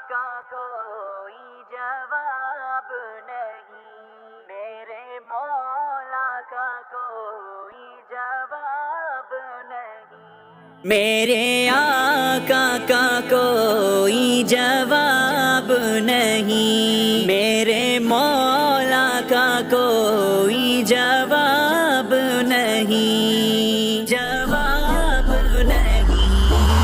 کا کوئی جواب نہیں، میرے مولا کا کوئی جواب نہیں، میرے آقا کا کوئی جواب نہیں، میرے مولا کا کوئی جواب نہیں، جواب نہیں،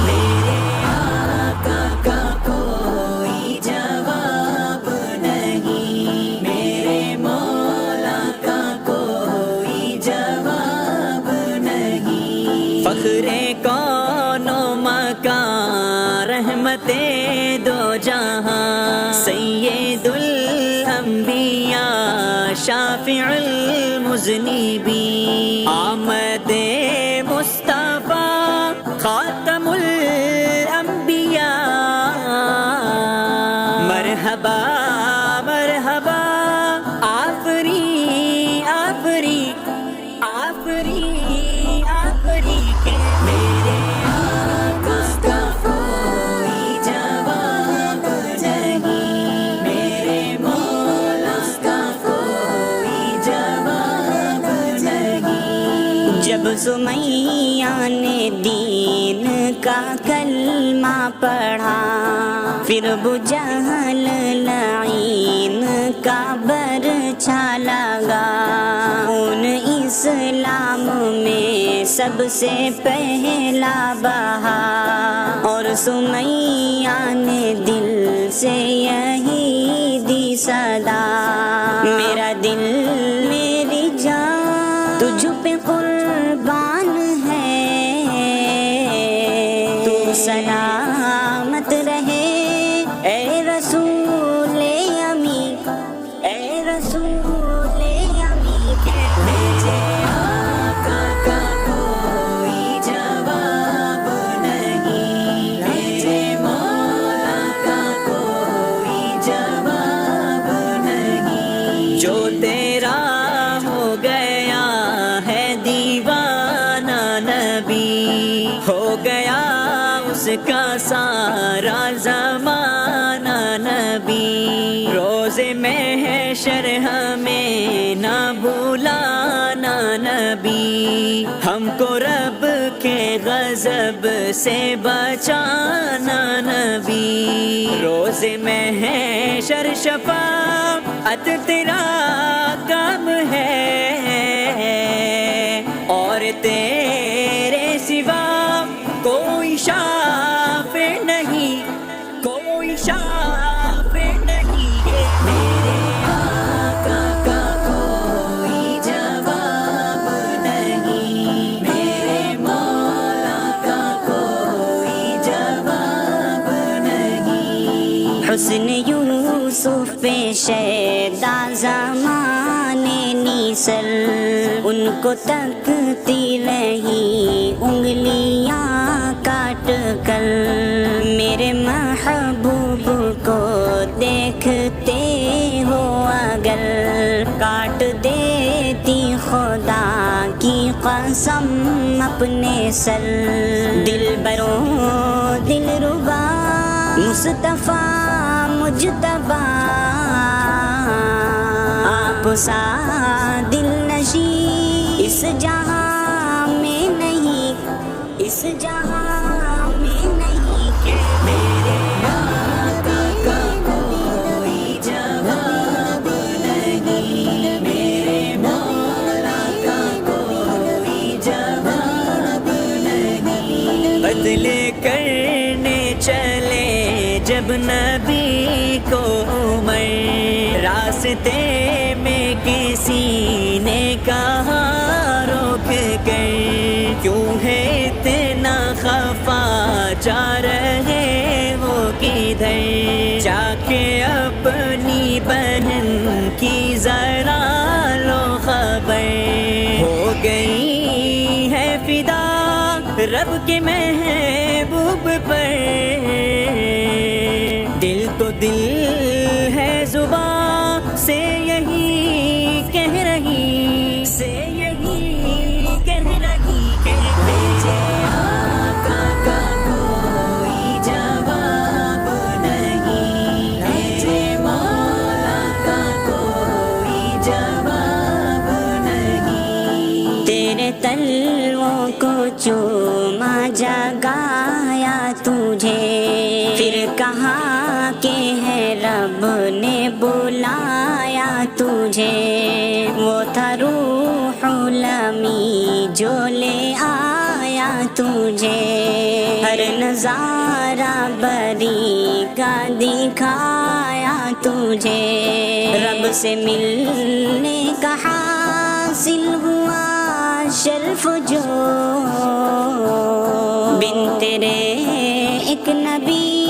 میرے آقا کا کوئی جواب نہیں، میرے مولا کا کوئی جواب نہیں، فخر کون و مکان رحمت دو جہاں سید الانبیاء شافع المذنبین آمد مصطفیٰ خاتم الانبیاء مرحبا مرحبا آفری آفری آفری آفری کہ میرے آقا کا کوئی جواب نہیں، میرے مولا کا کوئی جواب نہیں، جب سمیہ نے دین کا کلمہ پڑھا پھر ابو جہل لعین کا برچھا لگا، ان اسلام میں سب سے پہلا بہا، اور سمیہ نے دل سے یہی دی صدا، میرا دل میری جان تجھ پہ قربان ہے، تو سلامت رہے اے رسول امی، اے رسول امی کہ میرے آقا کا کوئی جواب نہیں، میرے مولا کا کوئی جواب نہیں، جو تیرا ہو گیا ہے دیوانہ نبی، ہو گیا اس کا سارا زمانہ نبی، روز محشر ہمیں نہ بھولانا نبی، ہم کو رب کے غضب سے بچانا نبی، روز محشر شفاعت تیرا کام ہے، اور تیرے سوا کوئی شافع نہیں، کوئی شافع نہیں، میرے آقا کا کوئی جواب نہیں، میرے مولا کا کوئی جواب نہیں، حسن یوسف پہ شیدا زمانے نیسل، ان کو تکتی رہی انگلیاں کاٹ کر، میرے محبوب کو دیکھتے ہو اگر کاٹ دیتی خدا کی قسم اپنے سر، دل برو دل ربا مصطفیٰ مجتبیٰ، آپ سا دل نشیں اس جہاں میں نہیں، اس جہاں میں نہیں کہ میرے آقا کا کوئی جواب نہیں، میرے مولا کا کوئی جواب نہیں، قتل کرنے چلے جب نبی کو عمر، راستے میں کسی نے کہا روک کر، کیوں ہے اتنا خفا جا رہے ہو کدھر، جا کے اپنی بہن کی ذرا لو خبر، ہو گئی ہے فدا رب کے محبوب پر، دل تو دل ہے زبان سے یہی کہہ رہی، سے یہی کہہ رہی کہ میرے آقا کا کوئی جواب نہیں، تجھے، ہر نظارہ بری کا دکھایا تجھے، رب سے ملنے کا حاصل ہوا شرف جو، بن تیرے ایک نبی